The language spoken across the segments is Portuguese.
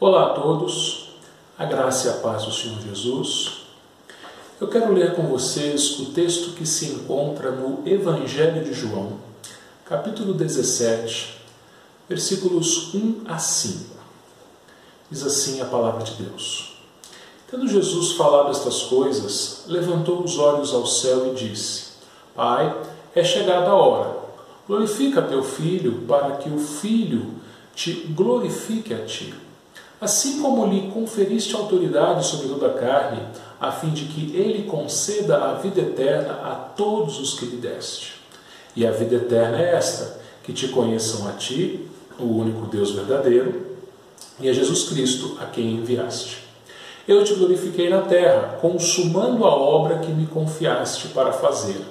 Olá a todos, a graça e a paz do Senhor Jesus. Eu quero ler com vocês o texto que se encontra no Evangelho de João, capítulo 17, versículos 1 a 5. Diz assim a palavra de Deus. Tendo Jesus falado estas coisas, levantou os olhos ao céu e disse: Pai, é chegada a hora. Glorifica teu Filho, para que o Filho te glorifique a ti. Assim como lhe conferiste autoridade sobre toda a carne, a fim de que ele conceda a vida eterna a todos os que lhe deste. E a vida eterna é esta, que te conheçam a ti, o único Deus verdadeiro, e a Jesus Cristo, a quem enviaste. Eu te glorifiquei na terra, consumando a obra que me confiaste para fazer.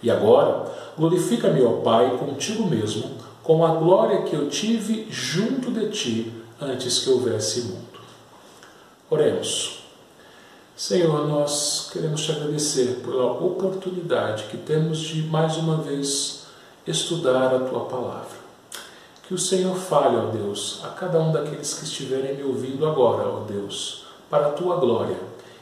E agora, glorifica-me, ó Pai, contigo mesmo, com a glória que eu tive junto de ti, antes que houvesse mundo. Oremos. Senhor, nós queremos te agradecer pela oportunidade que temos de, mais uma vez, estudar a Tua Palavra. Que o Senhor fale, ó Deus, a cada um daqueles que estiverem me ouvindo agora, ó Deus, para a Tua glória,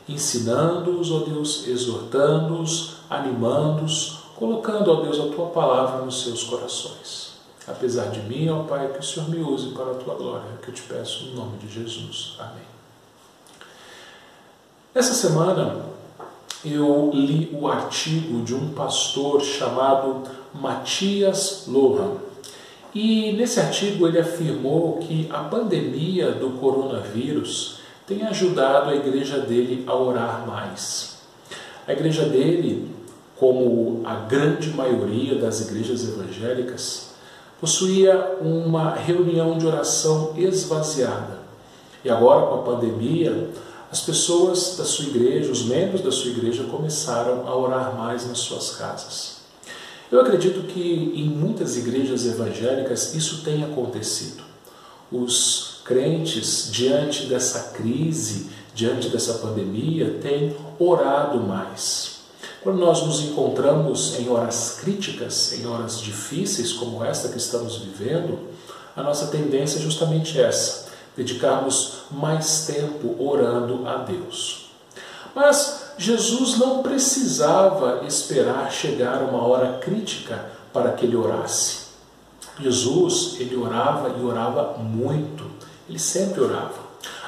ensinando-os, ó Deus, exortando-os, animando-os, colocando, ó Deus, a Tua Palavra nos seus corações. Apesar de mim, ó Pai, que o Senhor me use para a Tua glória, que eu te peço no nome de Jesus. Amém. Essa semana eu li o artigo de um pastor chamado Matthias Lohan. E nesse artigo ele afirmou que a pandemia do coronavírus tem ajudado a igreja dele a orar mais. A igreja dele, como a grande maioria das igrejas evangélicas, possuía uma reunião de oração esvaziada. E agora, com a pandemia, as pessoas da sua igreja, os membros da sua igreja, começaram a orar mais nas suas casas. Eu acredito que em muitas igrejas evangélicas isso tem acontecido. Os crentes, diante dessa crise, diante dessa pandemia, têm orado mais. Quando nós nos encontramos em horas críticas, em horas difíceis como esta que estamos vivendo, a nossa tendência é justamente essa, dedicarmos mais tempo orando a Deus. Mas Jesus não precisava esperar chegar uma hora crítica para que ele orasse. Jesus, ele orava e orava muito, ele sempre orava.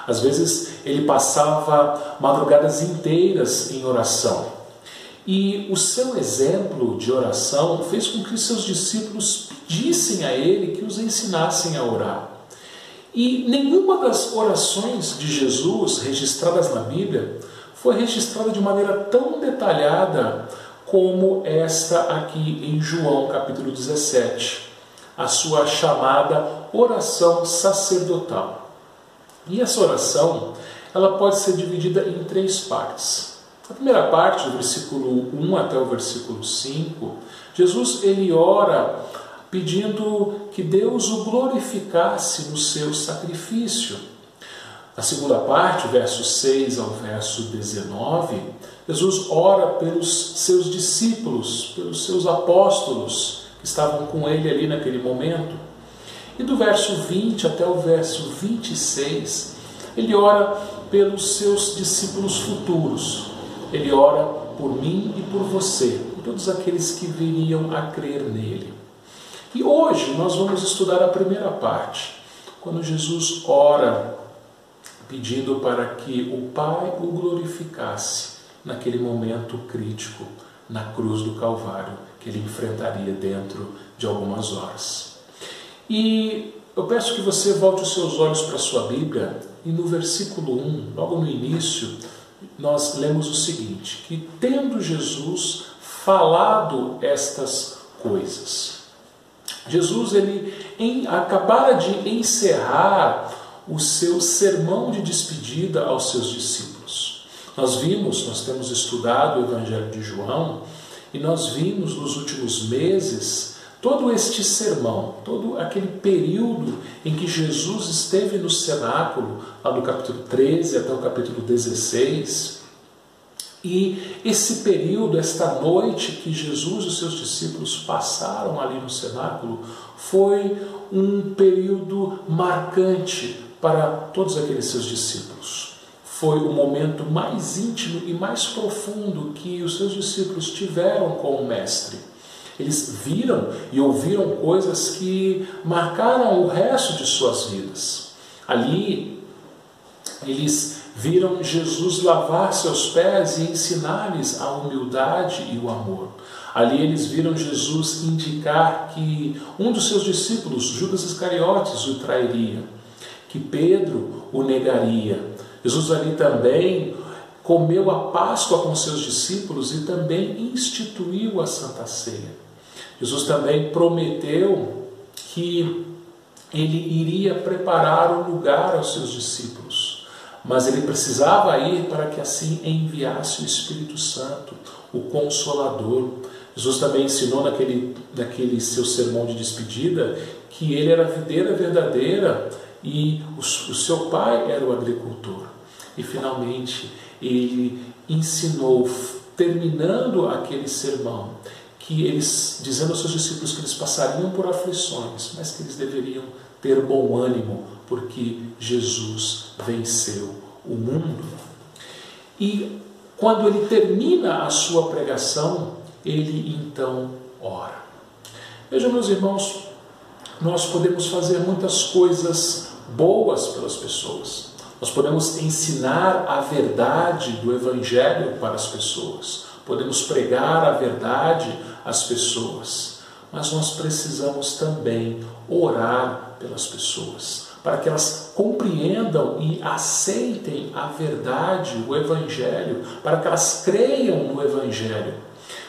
Às vezes ele passava madrugadas inteiras em oração. E o seu exemplo de oração fez com que seus discípulos pedissem a ele que os ensinassem a orar. E nenhuma das orações de Jesus registradas na Bíblia foi registrada de maneira tão detalhada como esta aqui em João capítulo 17, a sua chamada oração sacerdotal. E essa oração, ela pode ser dividida em 3 partes. Na primeira parte, do versículo 1 até o versículo 5, Jesus ele ora pedindo que Deus o glorificasse no seu sacrifício. Na segunda parte, verso 6 ao verso 19, Jesus ora pelos seus discípulos, pelos seus apóstolos que estavam com ele ali naquele momento. E do verso 20 até o verso 26, ele ora pelos seus discípulos futuros. Ele ora por mim e por você, por todos aqueles que viriam a crer nele. E hoje nós vamos estudar a primeira parte, quando Jesus ora pedindo para que o Pai o glorificasse naquele momento crítico, na cruz do Calvário, que ele enfrentaria dentro de algumas horas. E eu peço que você volte os seus olhos para a sua Bíblia e no versículo 1, logo no início, nós lemos o seguinte, que tendo Jesus falado estas coisas, Jesus ele acabara de encerrar o seu sermão de despedida aos seus discípulos. Nós temos estudado o Evangelho de João e nós vimos nos últimos meses todo este sermão, todo aquele período em que Jesus esteve no cenáculo, lá do capítulo 13 até o capítulo 16, e esse período, esta noite que Jesus e os seus discípulos passaram ali no cenáculo, foi um período marcante para todos aqueles seus discípulos. Foi o momento mais íntimo e mais profundo que os seus discípulos tiveram com o Mestre. Eles viram e ouviram coisas que marcaram o resto de suas vidas. Ali, eles viram Jesus lavar seus pés e ensinar-lhes a humildade e o amor. Ali eles viram Jesus indicar que um dos seus discípulos, Judas Iscariotes, o trairia, que Pedro o negaria. Jesus ali também comeu a Páscoa com seus discípulos e também instituiu a Santa Ceia. Jesus também prometeu que ele iria preparar um lugar aos seus discípulos, mas ele precisava ir para que assim enviasse o Espírito Santo, o Consolador. Jesus também ensinou naquele seu sermão de despedida que ele era a videira verdadeira e o seu pai era o agricultor. E finalmente ele ensinou, terminando aquele sermão, que eles, dizendo aos seus discípulos que eles passariam por aflições, mas que eles deveriam ter bom ânimo, porque Jesus venceu o mundo. E quando ele termina a sua pregação, ele então ora. Vejam, meus irmãos, nós podemos fazer muitas coisas boas pelas pessoas. Nós podemos ensinar a verdade do Evangelho para as pessoas. Podemos pregar a verdade às pessoas. Mas nós precisamos também orar pelas pessoas, para que elas compreendam e aceitem a verdade, o Evangelho, para que elas creiam no Evangelho.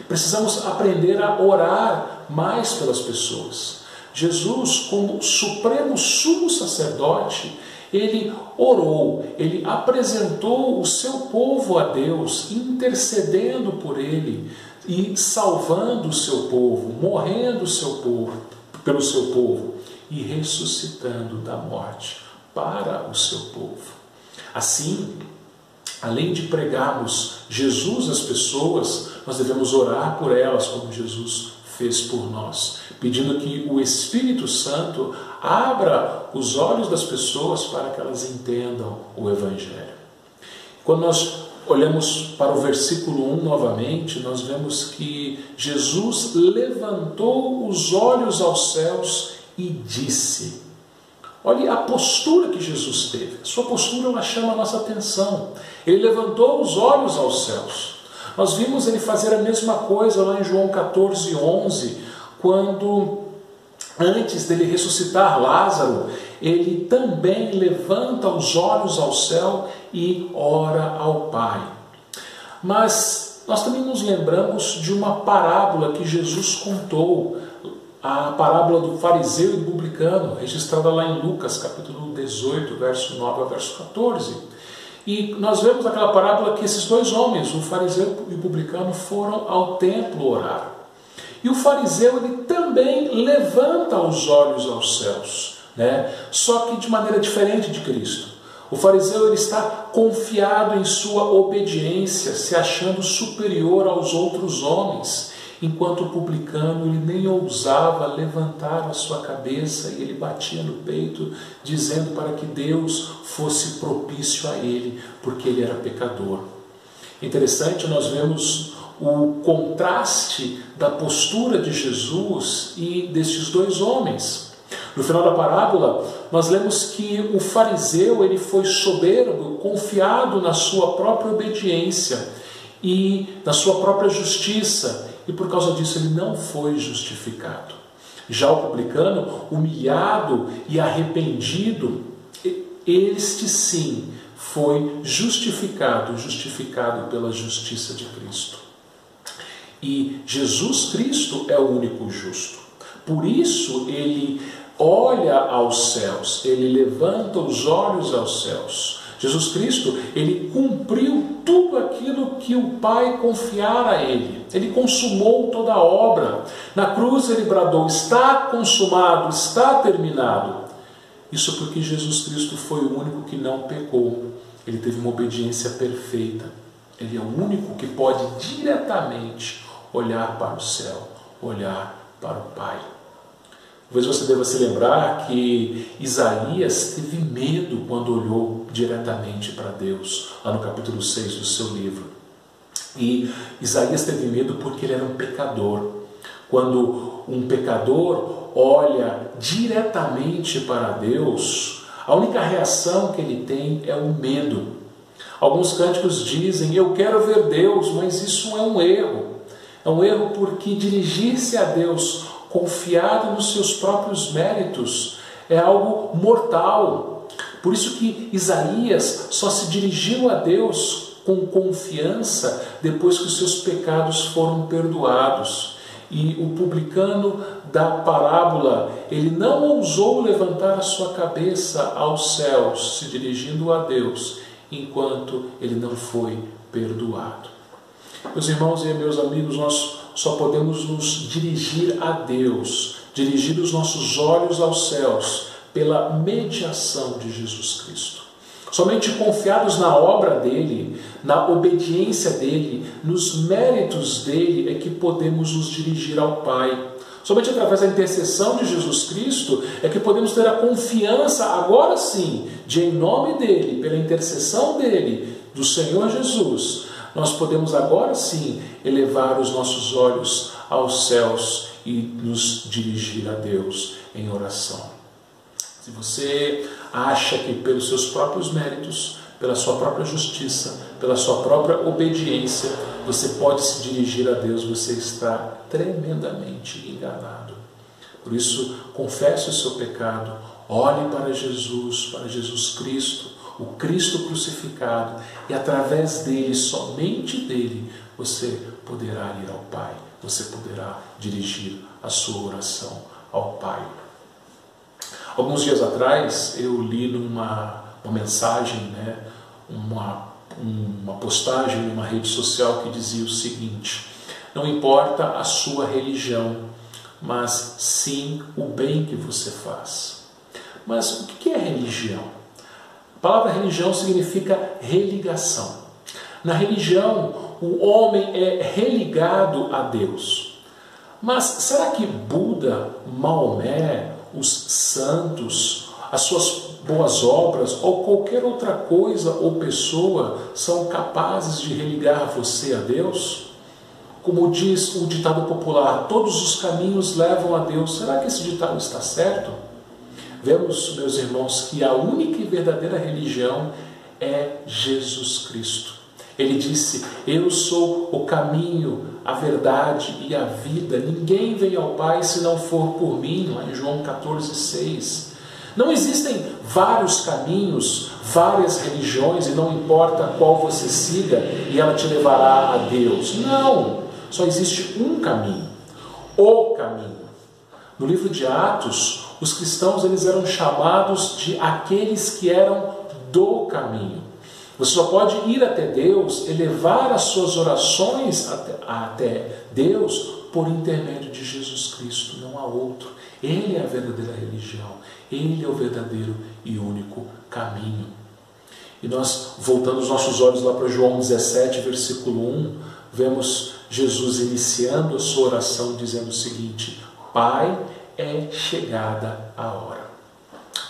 Precisamos aprender a orar mais pelas pessoas. Jesus, como supremo sumo sacerdote, ele orou, ele apresentou o seu povo a Deus, intercedendo por ele e salvando o seu povo, morrendo pelo seu povo e ressuscitando da morte para o seu povo. Assim, além de pregarmos Jesus às pessoas, nós devemos orar por elas, como Jesus fez por nós, pedindo que o Espírito Santo abra os olhos das pessoas para que elas entendam o Evangelho. Quando nós olhamos para o versículo 1 novamente, nós vemos que Jesus levantou os olhos aos céus e disse. Olhe a postura que Jesus teve. A sua postura, ela chama a nossa atenção. Ele levantou os olhos aos céus. Nós vimos ele fazer a mesma coisa lá em João 14:11, quando, antes dele ressuscitar Lázaro, ele também levanta os olhos ao céu e ora ao Pai. Mas nós também nos lembramos de uma parábola que Jesus contou, a parábola do fariseu e do publicano, registrada lá em Lucas, capítulo 18, verso 9 ao verso 14. E nós vemos naquela parábola que esses dois homens, o fariseu e o publicano, foram ao templo orar. E o fariseu, ele também levanta os olhos aos céus, né? Só que de maneira diferente de Cristo. O fariseu, ele está confiado em sua obediência, se achando superior aos outros homens, enquanto o publicano, ele nem ousava levantar a sua cabeça e ele batia no peito, dizendo para que Deus fosse propício a ele, porque ele era pecador. Interessante, nós vemos o contraste da postura de Jesus e destes dois homens. No final da parábola, nós lemos que o fariseu, ele foi soberbo, confiado na sua própria obediência e na sua própria justiça, e por causa disso ele não foi justificado. Já o publicano, humilhado e arrependido, este sim foi justificado pela justiça de Cristo. E Jesus Cristo é o único justo. Por isso ele olha aos céus, ele levanta os olhos aos céus. Jesus Cristo, ele cumpriu tudo aquilo que o Pai confiara a ele. Ele consumou toda a obra. Na cruz ele bradou: está consumado, está terminado. Isso porque Jesus Cristo foi o único que não pecou. Ele teve uma obediência perfeita. Ele é o único que pode diretamente olhar para o céu, olhar para o Pai. Talvez você deva se lembrar que Isaías teve medo quando olhou diretamente para Deus, lá no capítulo 6 do seu livro. E Isaías teve medo porque ele era um pecador. Quando um pecador olha diretamente para Deus, a única reação que ele tem é o medo. Alguns cânticos dizem: eu quero ver Deus, mas isso é um erro. É um erro porque dirigir-se a Deus confiado nos seus próprios méritos é algo mortal. Por isso que Isaías só se dirigiu a Deus com confiança depois que os seus pecados foram perdoados. E o publicano da parábola, ele não ousou levantar a sua cabeça aos céus, se dirigindo a Deus, enquanto ele não foi perdoado. Meus irmãos e meus amigos, nós só podemos nos dirigir a Deus, dirigir os nossos olhos aos céus, pela mediação de Jesus Cristo. Somente confiados na obra dele, na obediência dele, nos méritos dele, é que podemos nos dirigir ao Pai. Somente através da intercessão de Jesus Cristo é que podemos ter a confiança, agora sim, de em nome dele, pela intercessão dele, do Senhor Jesus, nós podemos agora sim elevar os nossos olhos aos céus e nos dirigir a Deus em oração. Se você acha que pelos seus próprios méritos, pela sua própria justiça, pela sua própria obediência, você pode se dirigir a Deus, você está tremendamente enganado. Por isso, confesse o seu pecado, olhe para Jesus Cristo, o Cristo crucificado, e através dele, somente dele, você poderá ir ao Pai, você poderá dirigir a sua oração ao Pai. Alguns dias atrás eu li numa mensagem, uma postagem numa rede social que dizia o seguinte: não importa a sua religião, mas sim o bem que você faz. Mas o que é religião? A palavra religião significa religação. Na religião, o homem é religado a Deus. Mas será que Buda, Maomé, os santos, as suas boas obras ou qualquer outra coisa ou pessoa são capazes de religar você a Deus? Como diz o ditado popular, todos os caminhos levam a Deus. Será que esse ditado está certo? Vemos, meus irmãos, que a única e verdadeira religião é Jesus Cristo. Ele disse: eu sou o caminho, a verdade e a vida. Ninguém vem ao Pai se não for por mim, lá em João 14,6. Não existem vários caminhos, várias religiões, e não importa qual você siga, e ela te levará a Deus. Não! Só existe um caminho, o caminho. No livro de Atos, os cristãos eles eram chamados de aqueles que eram do caminho. Você só pode ir até Deus, elevar as suas orações até Deus por intermédio de Jesus Cristo, não há outro. Ele é a verdadeira religião, ele é o verdadeiro e único caminho. E nós, voltando os nossos olhos lá para João 17, versículo 1, vemos Jesus iniciando a sua oração dizendo o seguinte: Pai, é chegada a hora.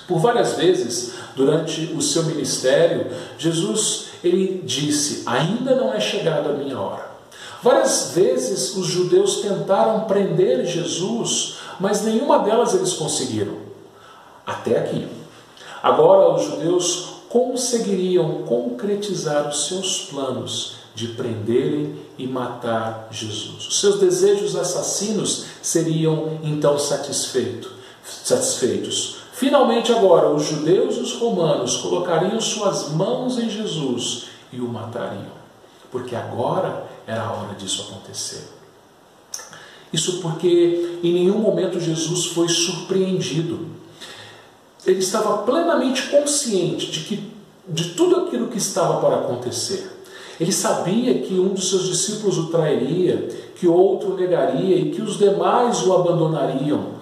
Por várias vezes, durante o seu ministério, Jesus ele disse: ainda não é chegada a minha hora. Várias vezes os judeus tentaram prender Jesus, mas nenhuma delas eles conseguiram. Até aqui. Agora os judeus conseguiriam concretizar os seus planos de prenderem e matar Jesus. Os seus desejos assassinos seriam então satisfeitos. Finalmente agora os judeus e os romanos colocariam suas mãos em Jesus e o matariam, porque agora era a hora disso acontecer. Isso porque em nenhum momento Jesus foi surpreendido. Ele estava plenamente consciente de tudo aquilo que estava para acontecer. Ele sabia que um dos seus discípulos o trairia, que outro o negaria e que os demais o abandonariam.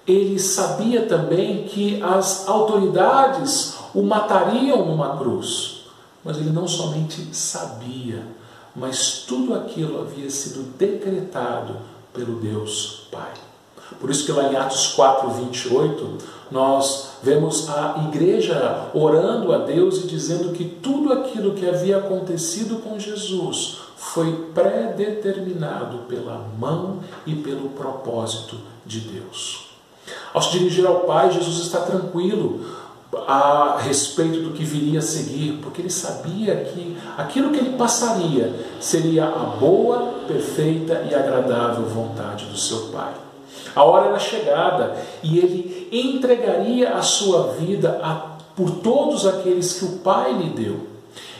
Ele sabia também que as autoridades o matariam numa cruz. Mas ele não somente sabia, mas tudo aquilo havia sido decretado pelo Deus Pai. Por isso que lá em Atos 4:28, nós vemos a igreja orando a Deus e dizendo que tudo aquilo que havia acontecido com Jesus foi predeterminado pela mão e pelo propósito de Deus. Ao se dirigir ao Pai, Jesus está tranquilo a respeito do que viria a seguir, porque ele sabia que aquilo que ele passaria seria a boa, perfeita e agradável vontade do seu Pai. A hora era chegada e ele entregaria a sua vida por todos aqueles que o Pai lhe deu.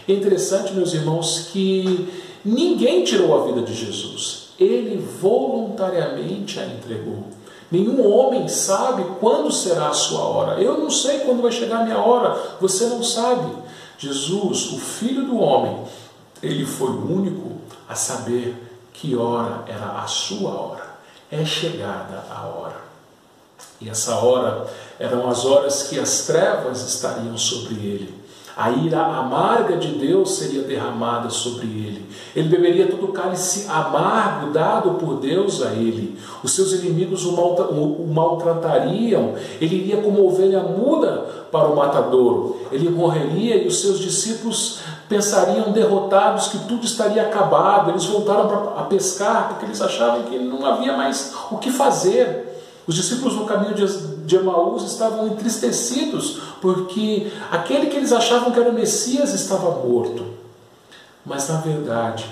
É interessante, meus irmãos, que ninguém tirou a vida de Jesus. Ele voluntariamente a entregou. Nenhum homem sabe quando será a sua hora. Eu não sei quando vai chegar a minha hora. Você não sabe. Jesus, o Filho do Homem, ele foi o único a saber que hora era a sua hora. É chegada a hora. E essa hora eram as horas que as trevas estariam sobre ele. A ira amarga de Deus seria derramada sobre ele. Ele beberia todo o cálice amargo dado por Deus a ele. Os seus inimigos o maltratariam. Ele iria como ovelha muda para o matadouro. Ele morreria e os seus discípulos pensariam derrotados que tudo estaria acabado. Eles voltaram a pescar porque eles achavam que não havia mais o que fazer. Os discípulos no caminho de Emaús estavam entristecidos porque aquele que eles achavam que era o Messias estava morto. Mas na verdade,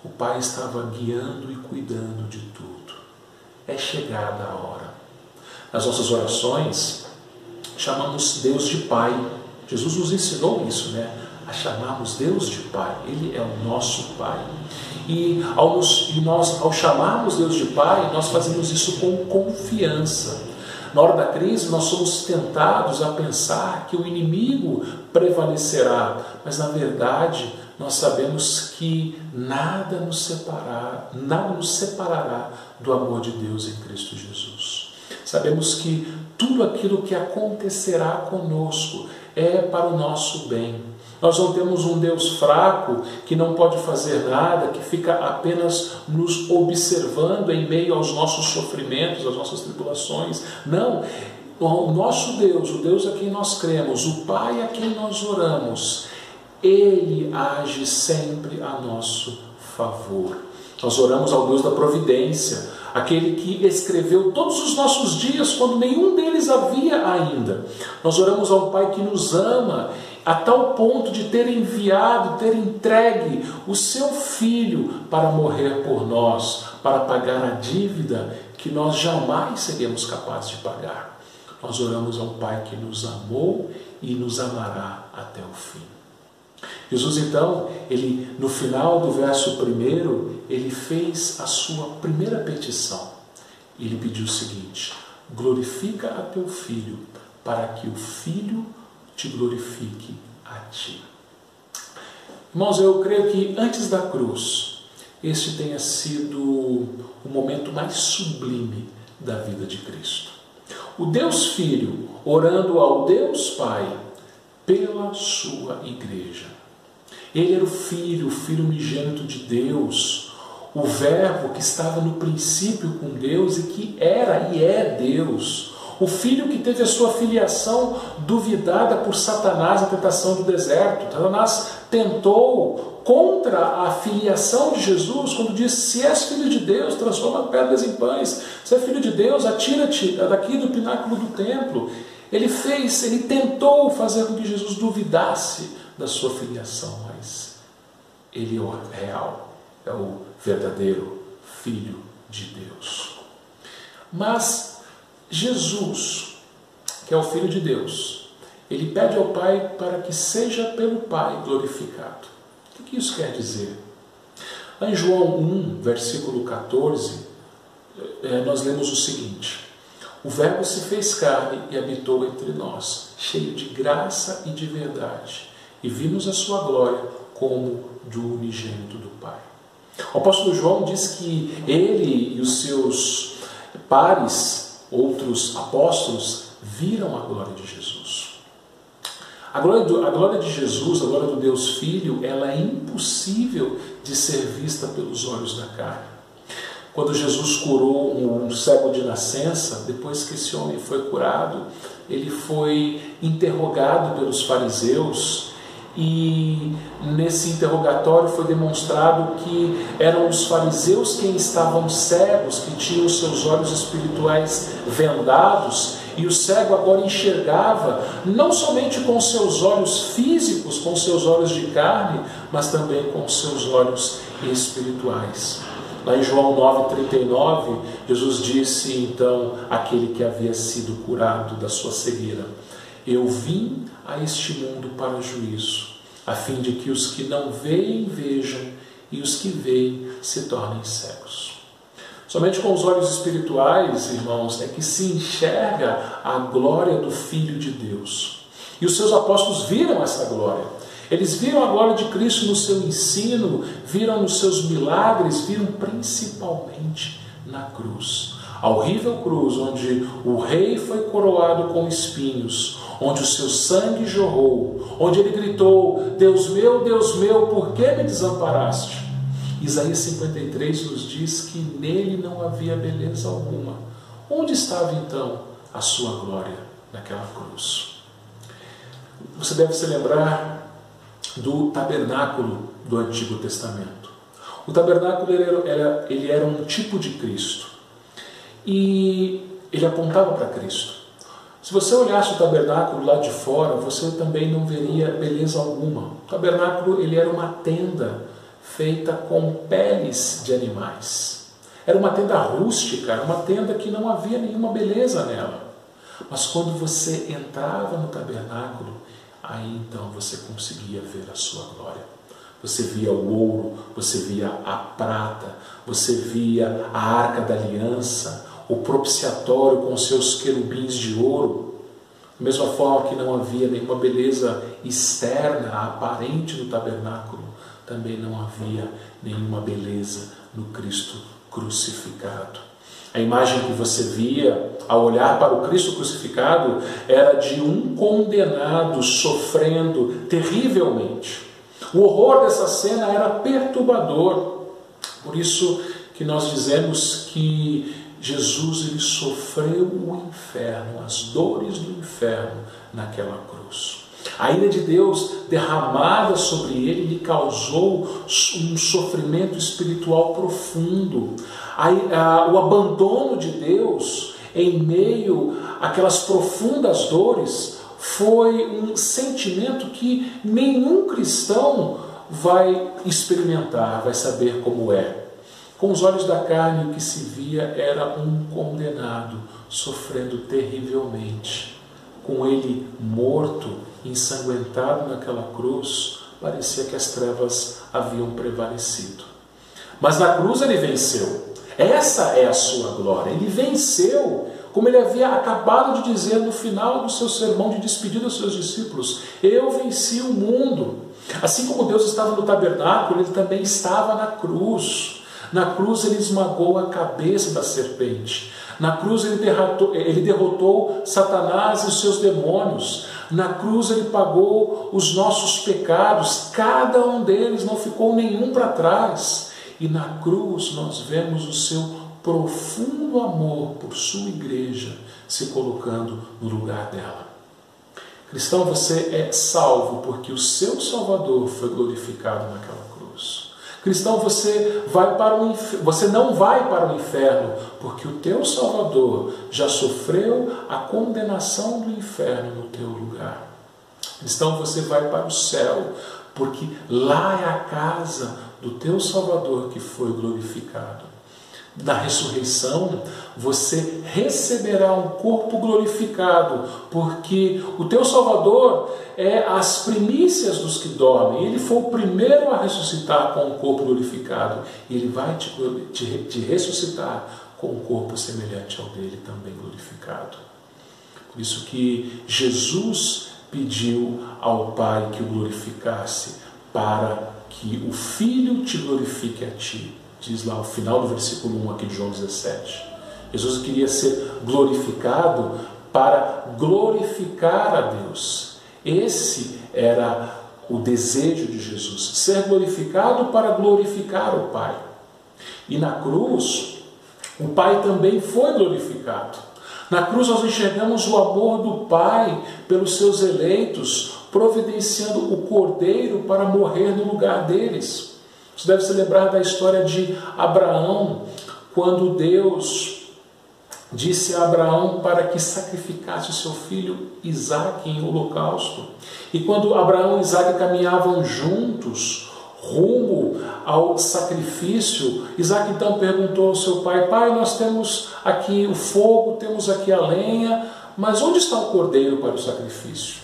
o Pai estava guiando e cuidando de tudo. É chegada a hora. Nas nossas orações, chamamos Deus de Pai. Jesus nos ensinou isso, né? A chamarmos Deus de Pai. Ele é o nosso Pai. E ao chamarmos Deus de Pai, nós fazemos isso com confiança. Na hora da crise, nós somos tentados a pensar que o inimigo prevalecerá, mas na verdade, nós sabemos que nada nos separará do amor de Deus em Cristo Jesus. Sabemos que tudo aquilo que acontecerá conosco é para o nosso bem. Nós não temos um Deus fraco que não pode fazer nada, que fica apenas nos observando em meio aos nossos sofrimentos, às nossas tribulações. Não, o nosso Deus, o Deus a quem nós cremos, o Pai a quem nós oramos, Ele age sempre a nosso favor. Nós oramos ao Deus da providência, aquele que escreveu todos os nossos dias quando nenhum deles havia ainda. Nós oramos ao Pai que nos ama a tal ponto de ter enviado, ter entregue o seu Filho para morrer por nós, para pagar a dívida que nós jamais seríamos capazes de pagar. Nós oramos a um Pai que nos amou e nos amará até o fim. Jesus, então, no final do verso 1, ele fez a sua primeira petição. Ele pediu o seguinte: glorifica a teu Filho, para que o Filho te glorifique a ti. Irmãos, eu creio que antes da cruz, este tenha sido o momento mais sublime da vida de Cristo. O Deus Filho orando ao Deus Pai pela sua igreja. Ele era o Filho unigênito de Deus, o Verbo que estava no princípio com Deus e que era e é Deus. O Filho que teve a sua filiação duvidada por Satanás na tentação do deserto. Satanás tentou contra a filiação de Jesus quando disse: se és filho de Deus, transforma pedras em pães. Se é filho de Deus, atira-te daqui do pináculo do templo. Ele tentou fazer com que Jesus duvidasse da sua filiação, mas ele é o real, é o verdadeiro Filho de Deus. Mas Jesus, que é o Filho de Deus, ele pede ao Pai para que seja pelo Pai glorificado. O que isso quer dizer? Lá em João 1, versículo 14, nós lemos o seguinte: o Verbo se fez carne e habitou entre nós, cheio de graça e de verdade, e vimos a sua glória como do unigênito do Pai. O apóstolo João diz que ele e os seus pares, outros apóstolos, viram a glória de Jesus. A glória de Jesus, a glória do Deus Filho, ela é impossível de ser vista pelos olhos da carne. Quando Jesus curou um cego de nascença, depois que esse homem foi curado, ele foi interrogado pelos fariseus e nesse interrogatório foi demonstrado que eram os fariseus quem estavam cegos, que tinham seus olhos espirituais vendados, e o cego agora enxergava não somente com seus olhos físicos, com seus olhos de carne, mas também com seus olhos espirituais. Lá em João 9,39, Jesus disse então àquele que havia sido curado da sua cegueira: eu vim a este mundo para juízo, a fim de que os que não veem vejam e os que veem se tornem cegos. Somente com os olhos espirituais, irmãos, é que se enxerga a glória do Filho de Deus. E os seus apóstolos viram essa glória. Eles viram a glória de Cristo no seu ensino, viram nos seus milagres, viram principalmente na cruz. A horrível cruz onde o rei foi coroado com espinhos, onde o seu sangue jorrou, onde ele gritou: Deus meu, por que me desamparaste? Isaías 53 nos diz que nele não havia beleza alguma. Onde estava então a sua glória naquela cruz? Você deve se lembrar do tabernáculo do Antigo Testamento. O tabernáculo ele era um tipo de Cristo e ele apontava para Cristo. Se você olhasse o tabernáculo lá de fora, você também não veria beleza alguma. O tabernáculo ele era uma tenda feita com peles de animais. Era uma tenda rústica, era uma tenda que não havia nenhuma beleza nela. Mas quando você entrava no tabernáculo, aí então você conseguia ver a sua glória. Você via o ouro, você via a prata, você via a arca da aliança, o propiciatório com seus querubins de ouro. Da mesma forma que não havia nenhuma beleza externa, aparente no tabernáculo, também não havia nenhuma beleza no Cristo crucificado. A imagem que você via ao olhar para o Cristo crucificado era de um condenado sofrendo terrivelmente. O horror dessa cena era perturbador. Por isso que nós dizemos que Jesus ele sofreu o inferno, as dores do inferno naquela cruz. A ira de Deus derramada sobre ele lhe causou um sofrimento espiritual profundo. O abandono de Deus em meio àquelas profundas dores foi um sentimento que nenhum cristão vai experimentar, vai saber como é. Com os olhos da carne, o que se via era um condenado sofrendo terrivelmente. Com ele morto, ensanguentado naquela cruz, parecia que as trevas haviam prevalecido. Mas na cruz ele venceu. Essa é a sua glória. Ele venceu, como ele havia acabado de dizer no final do seu sermão de despedida aos seus discípulos: eu venci o mundo. Assim como Deus estava no tabernáculo, ele também estava na cruz. Na cruz ele esmagou a cabeça da serpente. Na cruz ele derrotou Satanás e os seus demônios. Na cruz ele pagou os nossos pecados. Cada um deles, não ficou nenhum para trás. E na cruz nós vemos o seu profundo amor por sua igreja se colocando no lugar dela. Cristão, você é salvo porque o seu Salvador foi glorificado naquela cruz. Cristão, você não vai para o inferno, porque o teu Salvador já sofreu a condenação do inferno no teu lugar. Cristão, você vai para o céu, porque lá é a casa do teu Salvador que foi glorificado. Na ressurreição, você receberá um corpo glorificado, porque o teu Salvador é as primícias dos que dormem. Ele foi o primeiro a ressuscitar com um corpo glorificado. E ele vai te ressuscitar com um corpo semelhante ao dele, também glorificado. Por isso que Jesus pediu ao Pai que o glorificasse, para que o Filho te glorifique a ti. Diz lá o final do versículo 1 aqui de João 17. Jesus queria ser glorificado para glorificar a Deus. Esse era o desejo de Jesus, ser glorificado para glorificar o Pai. E na cruz, o Pai também foi glorificado. Na cruz nós enxergamos o amor do Pai pelos seus eleitos, providenciando o Cordeiro para morrer no lugar deles. Você deve se lembrar da história de Abraão, quando Deus disse a Abraão para que sacrificasse o seu filho Isaque em holocausto. E quando Abraão e Isaque caminhavam juntos, rumo ao sacrifício, Isaque então perguntou ao seu pai: pai, nós temos aqui o fogo, temos aqui a lenha, mas onde está o cordeiro para o sacrifício?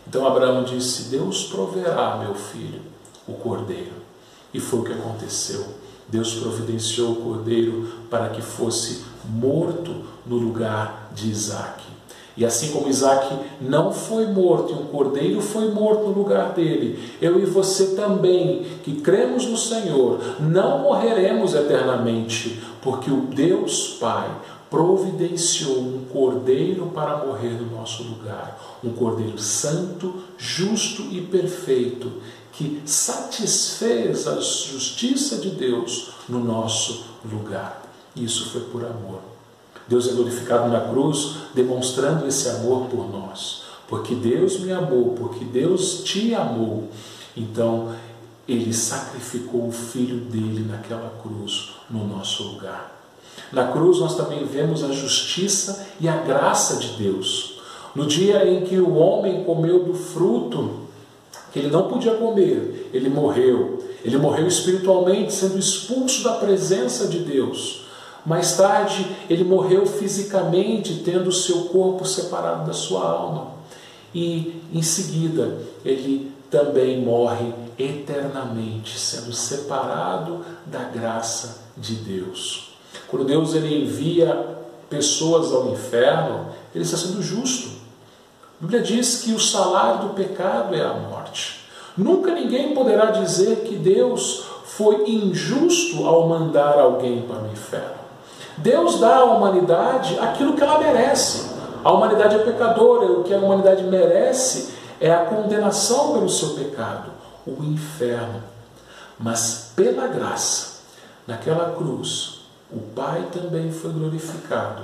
Então Abraão disse: Deus proverá, meu filho, o cordeiro. E foi o que aconteceu. Deus providenciou o cordeiro para que fosse morto no lugar de Isaque. E assim como Isaque não foi morto e um cordeiro foi morto no lugar dele, eu e você também, que cremos no Senhor, não morreremos eternamente, porque o Deus Pai providenciou um cordeiro para morrer no nosso lugar. Um cordeiro santo, justo e perfeito, que satisfez a justiça de Deus no nosso lugar. Isso foi por amor. Deus é glorificado na cruz, demonstrando esse amor por nós. Porque Deus me amou, porque Deus te amou. Então, Ele sacrificou o Filho dele naquela cruz, no nosso lugar. Na cruz nós também vemos a justiça e a graça de Deus. No dia em que o homem comeu do fruto que ele não podia comer, ele morreu. Ele morreu espiritualmente, sendo expulso da presença de Deus. Mais tarde, ele morreu fisicamente, tendo o seu corpo separado da sua alma. E, em seguida, ele também morre eternamente, sendo separado da graça de Deus. Quando Deus ele envia pessoas ao inferno, ele está sendo justo. A Bíblia diz que o salário do pecado é a morte. Nunca ninguém poderá dizer que Deus foi injusto ao mandar alguém para o inferno. Deus dá à humanidade aquilo que ela merece. A humanidade é pecadora, o que a humanidade merece é a condenação pelo seu pecado, o inferno. Mas pela graça, naquela cruz, o Pai também foi glorificado,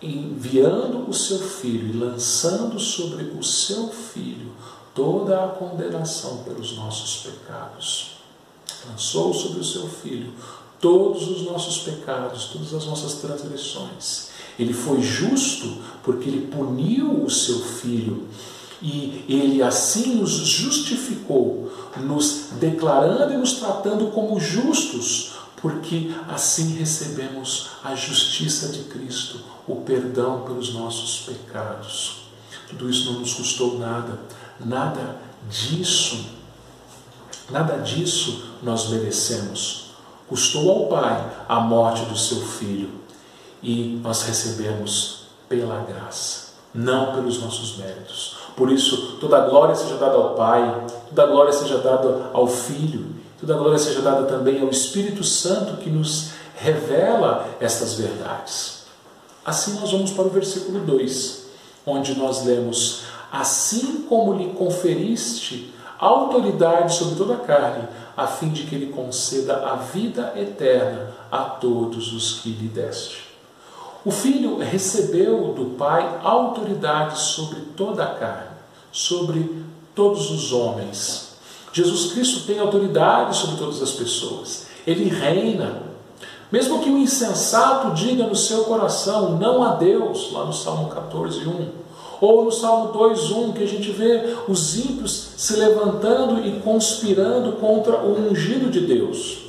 enviando o seu Filho e lançando sobre o seu Filho toda a condenação pelos nossos pecados. Lançou sobre o seu Filho todos os nossos pecados, todas as nossas transgressões. Ele foi justo porque ele puniu o seu Filho e ele assim nos justificou, nos declarando e nos tratando como justos, porque assim recebemos a justiça de Cristo, o perdão pelos nossos pecados. Tudo isso não nos custou nada, nada disso nós merecemos. Custou ao Pai a morte do seu Filho e nós recebemos pela graça, não pelos nossos méritos. Por isso, toda a glória seja dada ao Pai, toda a glória seja dada ao Filho, toda a glória seja dada também ao Espírito Santo que nos revela estas verdades. Assim nós vamos para o versículo 2, onde nós lemos: assim como lhe conferiste autoridade sobre toda a carne, a fim de que ele conceda a vida eterna a todos os que lhe deste. O Filho recebeu do Pai autoridade sobre toda a carne, sobre todos os homens. Jesus Cristo tem autoridade sobre todas as pessoas. Ele reina. Mesmo que o insensato diga no seu coração não a Deus, lá no Salmo 14:1, ou no Salmo 2:1, que a gente vê os ímpios se levantando e conspirando contra o ungido de Deus.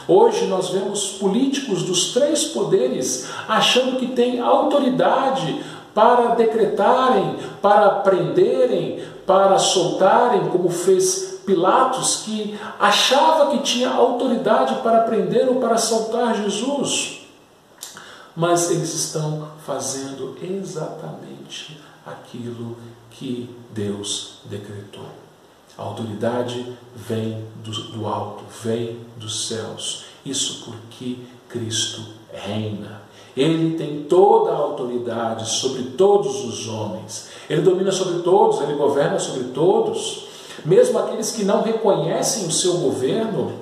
Hoje nós vemos políticos dos três poderes achando que têm autoridade para decretarem, para prenderem, para soltarem, como fez Pilatos, que achava que tinha autoridade para prender ou para soltar Jesus. Mas eles estão fazendo exatamente aquilo que Deus decretou. A autoridade vem do alto, vem dos céus. Isso porque Cristo reina. Ele tem toda a autoridade sobre todos os homens. Ele domina sobre todos, ele governa sobre todos. Mesmo aqueles que não reconhecem o seu governo,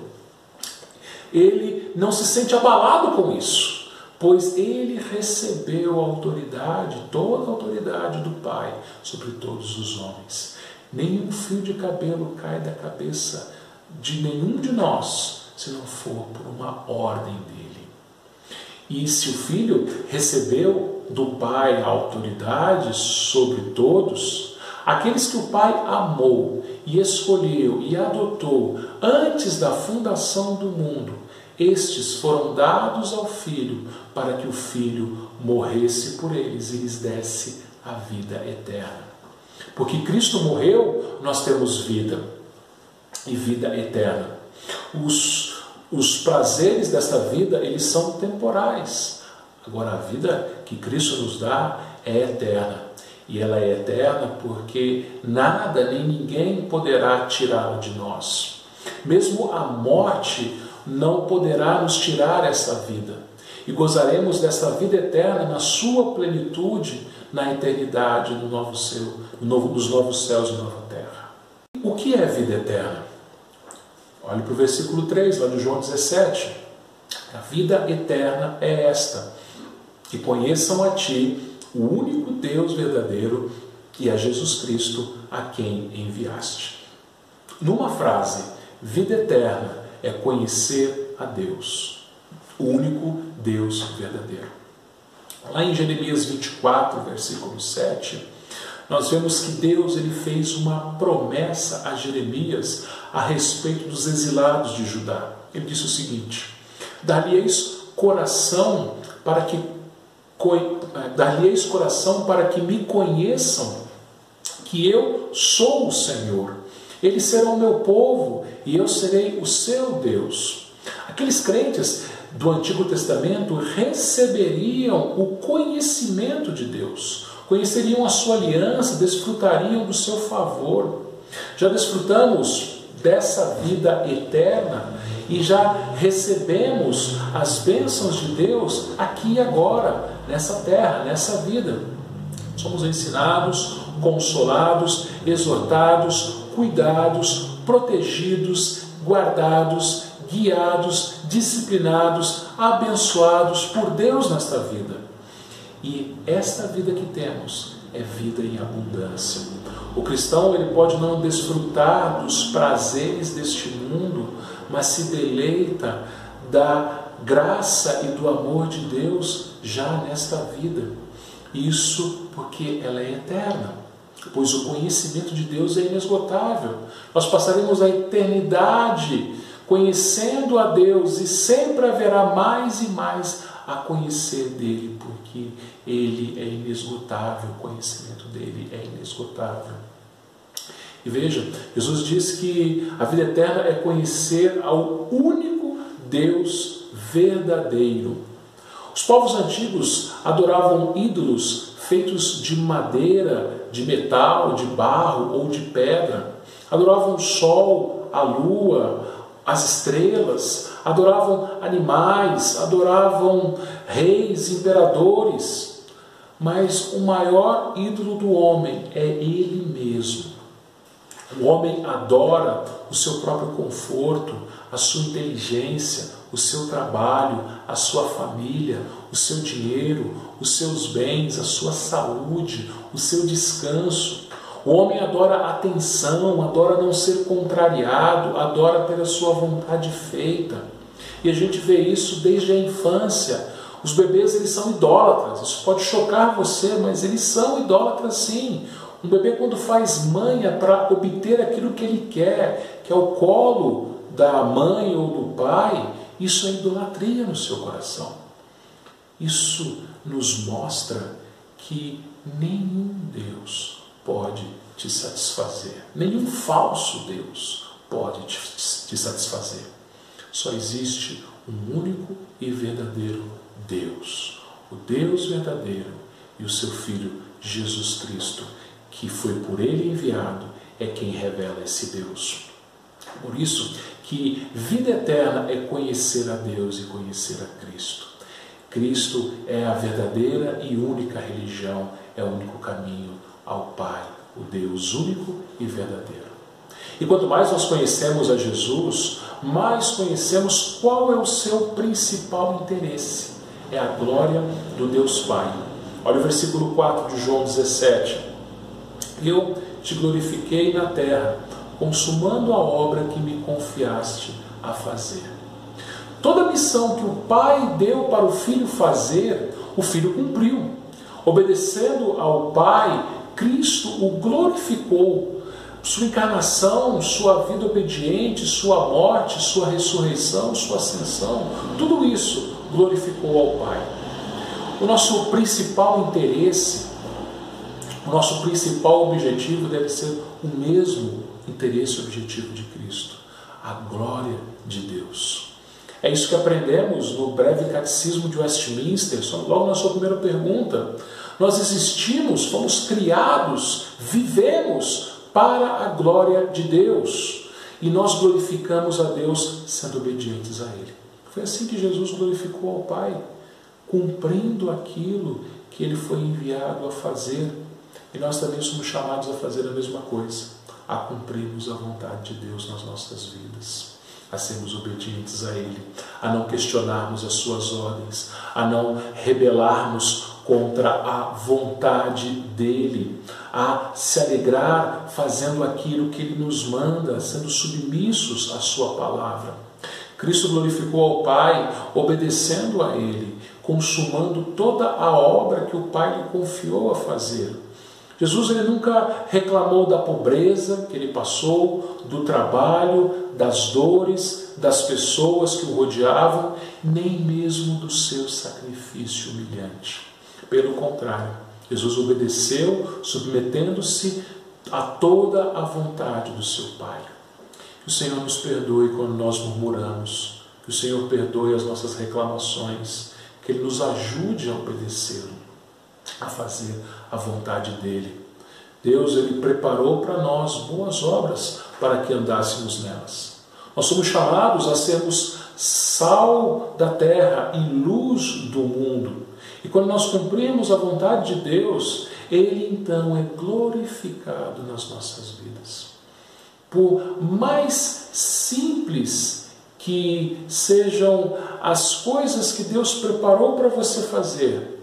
ele não se sente abalado com isso, pois ele recebeu a autoridade, toda a autoridade do Pai sobre todos os homens. Nenhum fio de cabelo cai da cabeça de nenhum de nós, se não for por uma ordem dele. E se o Filho recebeu do Pai a autoridade sobre todos, aqueles que o Pai amou e escolheu e adotou antes da fundação do mundo, estes foram dados ao Filho para que o Filho morresse por eles e lhes desse a vida eterna. Porque Cristo morreu, nós temos vida e vida eterna. Os prazeres desta vida, eles são temporais. Agora, a vida que Cristo nos dá é eterna. E ela é eterna porque nada nem ninguém poderá tirá-la de nós. Mesmo a morte não poderá nos tirar esta vida. E gozaremos desta vida eterna na sua plenitude, na eternidade, nos novos céus e nova terra. O que é vida eterna? Olhe para o versículo 3, lá de João 17. A vida eterna é esta: que conheçam a Ti, o único Deus verdadeiro, e a Jesus Cristo, a quem enviaste. Numa frase, vida eterna é conhecer a Deus, o único Deus verdadeiro. Lá em Jeremias 24, versículo 7, nós vemos que Deus ele fez uma promessa a Jeremias a respeito dos exilados de Judá. Ele disse o seguinte: dar-lhes coração para que me conheçam, que eu sou o Senhor. Eles serão meu povo e eu serei o seu Deus. Aqueles crentes do Antigo Testamento receberiam o conhecimento de Deus, conheceriam a sua aliança, desfrutariam do seu favor. Já desfrutamos dessa vida eterna e já recebemos as bênçãos de Deus aqui e agora, nessa terra, nessa vida. Somos ensinados, consolados, exortados, cuidados, protegidos, guardados, guiados, disciplinados, abençoados por Deus nesta vida. E esta vida que temos é vida em abundância. O cristão ele pode não desfrutar dos prazeres deste mundo, mas se deleita da graça e do amor de Deus já nesta vida. Isso porque ela é eterna, pois o conhecimento de Deus é inesgotável. Nós passaremos a eternidade conhecendo a Deus e sempre haverá mais e mais a conhecer dele, porque ele é inesgotável, o conhecimento dele é inesgotável. E veja, Jesus diz que a vida eterna é conhecer ao único Deus verdadeiro. Os povos antigos adoravam ídolos feitos de madeira, de metal, de barro ou de pedra. Adoravam o sol, a lua, as estrelas, adoravam animais, adoravam reis, imperadores. Mas o maior ídolo do homem é ele mesmo. O homem adora o seu próprio conforto, a sua inteligência, o seu trabalho, a sua família, o seu dinheiro, os seus bens, a sua saúde, o seu descanso. O homem adora atenção, adora não ser contrariado, adora ter a sua vontade feita. E a gente vê isso desde a infância. Os bebês eles são idólatras. Isso pode chocar você, mas eles são idólatras sim. Um bebê quando faz manha para obter aquilo que ele quer, que é o colo da mãe ou do pai, isso é idolatria no seu coração. Isso nos mostra que nenhum Deus pode te satisfazer. Nenhum falso Deus pode te satisfazer. Só existe um único e verdadeiro Deus. O Deus verdadeiro e o seu Filho Jesus Cristo, que foi por ele enviado, é quem revela esse Deus. Por isso que vida eterna é conhecer a Deus e conhecer a Cristo. Cristo é a verdadeira e única religião, é o único caminho ao Pai, o Deus único e verdadeiro. E quanto mais nós conhecemos a Jesus, mais conhecemos qual é o seu principal interesse. É a glória do Deus Pai. Olha o versículo 4 de João 17. Eu te glorifiquei na terra, consumando a obra que me confiaste a fazer. Toda a missão que o Pai deu para o Filho fazer, o Filho cumpriu. Obedecendo ao Pai, Cristo o glorificou. Sua encarnação, sua vida obediente, sua morte, sua ressurreição, sua ascensão, tudo isso glorificou ao Pai. O nosso principal interesse, o nosso principal objetivo deve ser o mesmo interesse e objetivo de Cristo, a glória de Deus. É isso que aprendemos no breve catecismo de Westminster, logo na sua primeira pergunta. Nós existimos, fomos criados, vivemos para a glória de Deus. E nós glorificamos a Deus sendo obedientes a Ele. Foi assim que Jesus glorificou ao Pai, cumprindo aquilo que Ele foi enviado a fazer. E nós também somos chamados a fazer a mesma coisa, a cumprirmos a vontade de Deus nas nossas vidas, a sermos obedientes a Ele, a não questionarmos as suas ordens, a não rebelarmos contra a vontade dEle, a se alegrar fazendo aquilo que Ele nos manda, sendo submissos à sua palavra. Cristo glorificou ao Pai, obedecendo a Ele, consumando toda a obra que o Pai lhe confiou a fazer. Jesus ele nunca reclamou da pobreza que ele passou, do trabalho, das dores, das pessoas que o rodeavam, nem mesmo do seu sacrifício humilhante. Pelo contrário, Jesus obedeceu, submetendo-se a toda a vontade do seu Pai. Que o Senhor nos perdoe quando nós murmuramos, que o Senhor perdoe as nossas reclamações, que Ele nos ajude a obedecê-lo, a fazer a vontade dEle. Deus ele preparou para nós boas obras para que andássemos nelas. Nós somos chamados a sermos sal da terra e luz do mundo. E quando nós cumprimos a vontade de Deus, Ele então é glorificado nas nossas vidas. Por mais simples que sejam as coisas que Deus preparou para você fazer,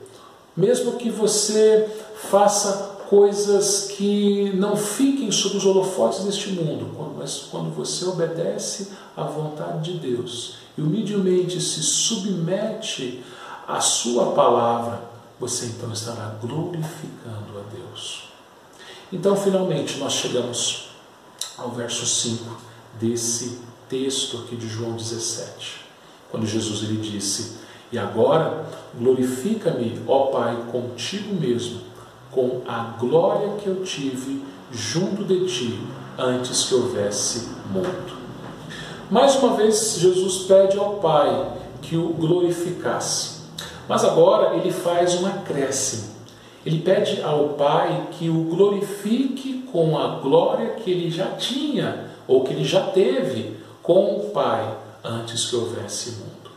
mesmo que você faça coisas que não fiquem sob os holofotes deste mundo, mas quando você obedece à vontade de Deus e humildemente se submete à sua palavra, você então estará glorificando a Deus. Então, finalmente, nós chegamos ao verso 5 desse texto aqui de João 17, quando Jesus ele disse: "E agora glorifica-me, ó Pai, contigo mesmo, com a glória que eu tive junto de ti antes que houvesse mundo." Mais uma vez, Jesus pede ao Pai que o glorificasse. Mas agora ele faz um acréscimo. Ele pede ao Pai que o glorifique com a glória que ele já tinha, ou que ele já teve com o Pai antes que houvesse mundo.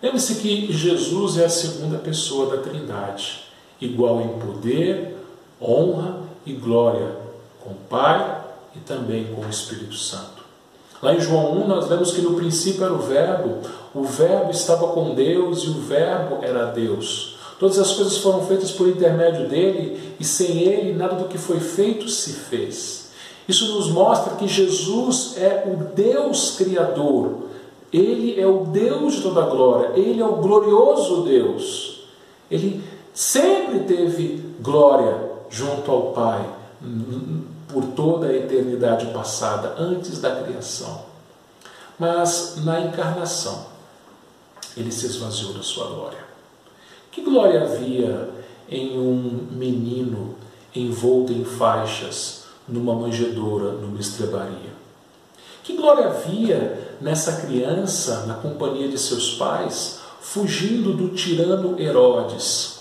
Lembre-se que Jesus é a segunda pessoa da Trindade, igual em poder, honra e glória com o Pai e também com o Espírito Santo. Lá em João 1 nós vemos que no princípio era o Verbo estava com Deus e o Verbo era Deus. Todas as coisas foram feitas por intermédio dele e sem ele nada do que foi feito se fez. Isso nos mostra que Jesus é o Deus Criador. Ele é o Deus de toda a glória. Ele é o glorioso Deus. Ele sempre teve glória junto ao Pai por toda a eternidade passada, antes da criação. Mas na encarnação, ele se esvaziou da sua glória. Que glória havia em um menino envolto em faixas, numa manjedoura, numa estrebaria? Que glória havia nessa criança, na companhia de seus pais, fugindo do tirano Herodes?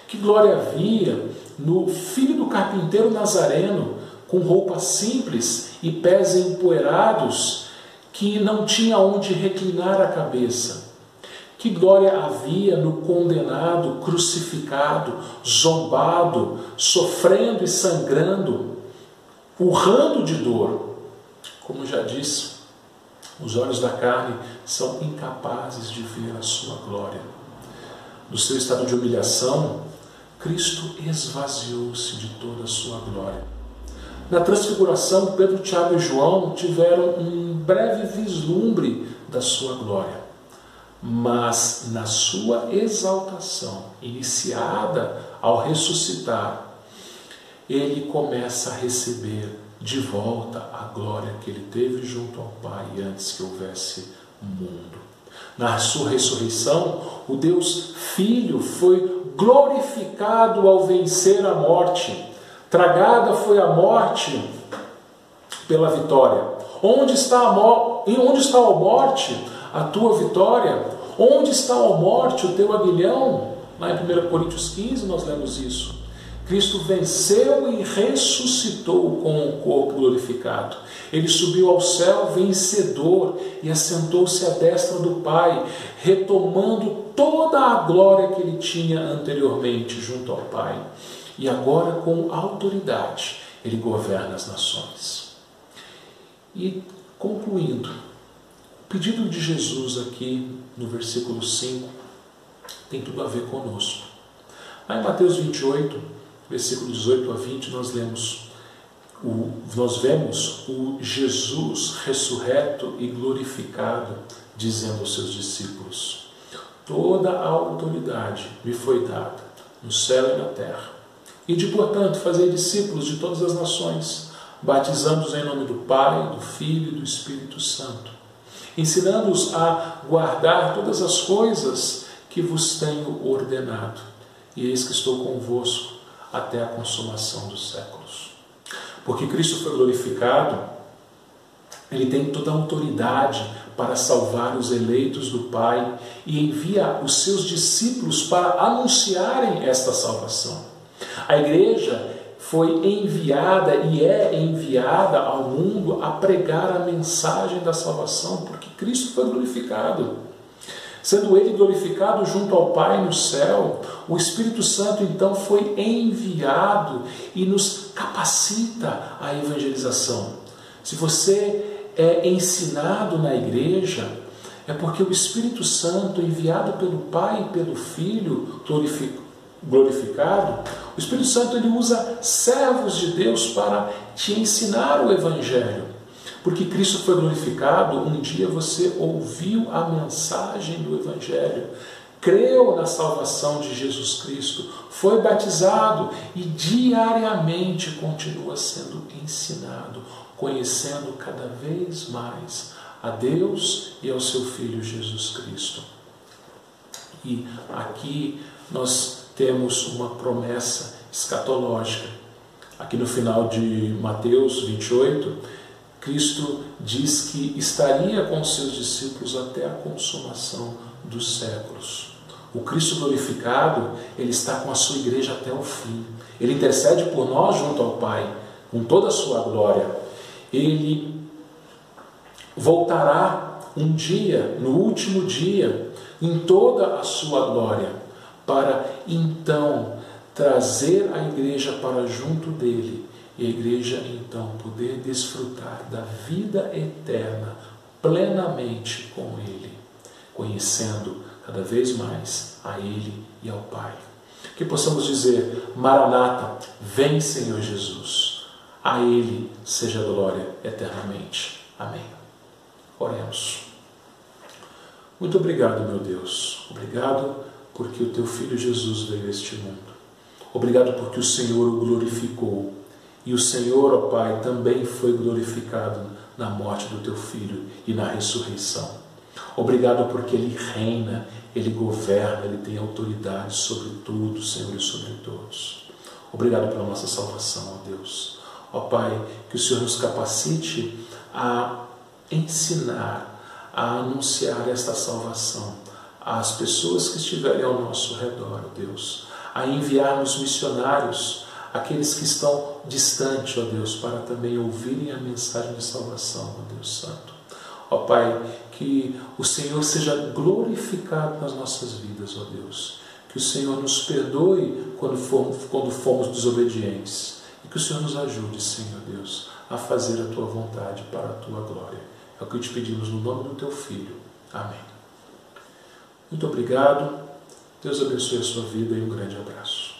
Que glória havia no filho do carpinteiro nazareno, com roupa simples e pés empoeirados, que não tinha onde reclinar a cabeça? Que glória havia no condenado, crucificado, zombado, sofrendo e sangrando, urrando de dor. Como já disse, os olhos da carne são incapazes de ver a sua glória. No seu estado de humilhação, Cristo esvaziou-se de toda a sua glória. Na transfiguração, Pedro, Tiago e João tiveram um breve vislumbre da sua glória. Mas na sua exaltação, iniciada ao ressuscitar, ele começa a receber de volta a glória que ele teve junto ao Pai antes que houvesse mundo. Na sua ressurreição, o Deus Filho foi glorificado ao vencer a morte. Tragada foi a morte pela vitória. Onde está a morte? A tua vitória? Onde está a morte? O teu aguilhão? Lá em 1 Coríntios 15 nós lemos isso. Cristo venceu e ressuscitou com um corpo glorificado. Ele subiu ao céu vencedor e assentou-se à destra do Pai, retomando toda a glória que ele tinha anteriormente junto ao Pai. E agora, com autoridade, ele governa as nações. E, concluindo, o pedido de Jesus aqui no versículo 5 tem tudo a ver conosco. Lá em Mateus 28, versículo 18 a 20, nós vemos o Jesus ressurreto e glorificado, dizendo aos seus discípulos: toda a autoridade me foi dada, no céu e na terra. Ide, portanto, fazer discípulos de todas as nações, batizando-os em nome do Pai, do Filho e do Espírito Santo, ensinando-os a guardar todas as coisas que vos tenho ordenado. E eis que estou convosco até a consumação dos séculos. Porque Cristo foi glorificado, ele tem toda a autoridade para salvar os eleitos do Pai e envia os seus discípulos para anunciarem esta salvação. A igreja foi enviada e é enviada ao mundo a pregar a mensagem da salvação, porque Cristo foi glorificado. Sendo ele glorificado junto ao Pai no céu, o Espírito Santo então foi enviado e nos capacita à evangelização. Se você é ensinado na igreja, é porque o Espírito Santo, enviado pelo Pai e pelo Filho glorificado, o Espírito Santo ele usa servos de Deus para te ensinar o Evangelho. Porque Cristo foi glorificado, um dia você ouviu a mensagem do Evangelho, creu na salvação de Jesus Cristo, foi batizado e diariamente continua sendo ensinado, conhecendo cada vez mais a Deus e ao seu Filho Jesus Cristo. E aqui nós temos uma promessa escatológica. Aqui no final de Mateus 28, Cristo diz que estaria com os seus discípulos até a consumação dos séculos. O Cristo glorificado, ele está com a sua igreja até o fim. Ele intercede por nós junto ao Pai, com toda a sua glória. Ele voltará um dia, no último dia, em toda a sua glória, para então trazer a igreja para junto dele, e a igreja então poder desfrutar da vida eterna plenamente com ele, conhecendo cada vez mais a ele e ao Pai. Que possamos dizer: Maranata, vem Senhor Jesus, a ele seja a glória eternamente. Amém. Oremos. Muito obrigado, meu Deus. Obrigado porque o teu Filho Jesus veio a este mundo. Obrigado porque o Senhor o glorificou. E o Senhor, ó Pai, também foi glorificado na morte do teu Filho e na ressurreição. Obrigado porque Ele reina, Ele governa, Ele tem autoridade sobre tudo, Senhor, e sobre todos. Obrigado pela nossa salvação, ó Deus. Ó Pai, que o Senhor nos capacite a ensinar, a anunciar esta salvação às pessoas que estiverem ao nosso redor, ó Deus. A enviarmos missionários, aqueles que estão distantes, ó Deus, para também ouvirem a mensagem de salvação, ó Deus Santo. Ó Pai, que o Senhor seja glorificado nas nossas vidas, ó Deus. Que o Senhor nos perdoe quando fomos desobedientes. e que o Senhor nos ajude, Senhor Deus, a fazer a Tua vontade para a Tua glória. É o que te pedimos no nome do Teu Filho. Amém. Muito obrigado. Deus abençoe a sua vida e um grande abraço.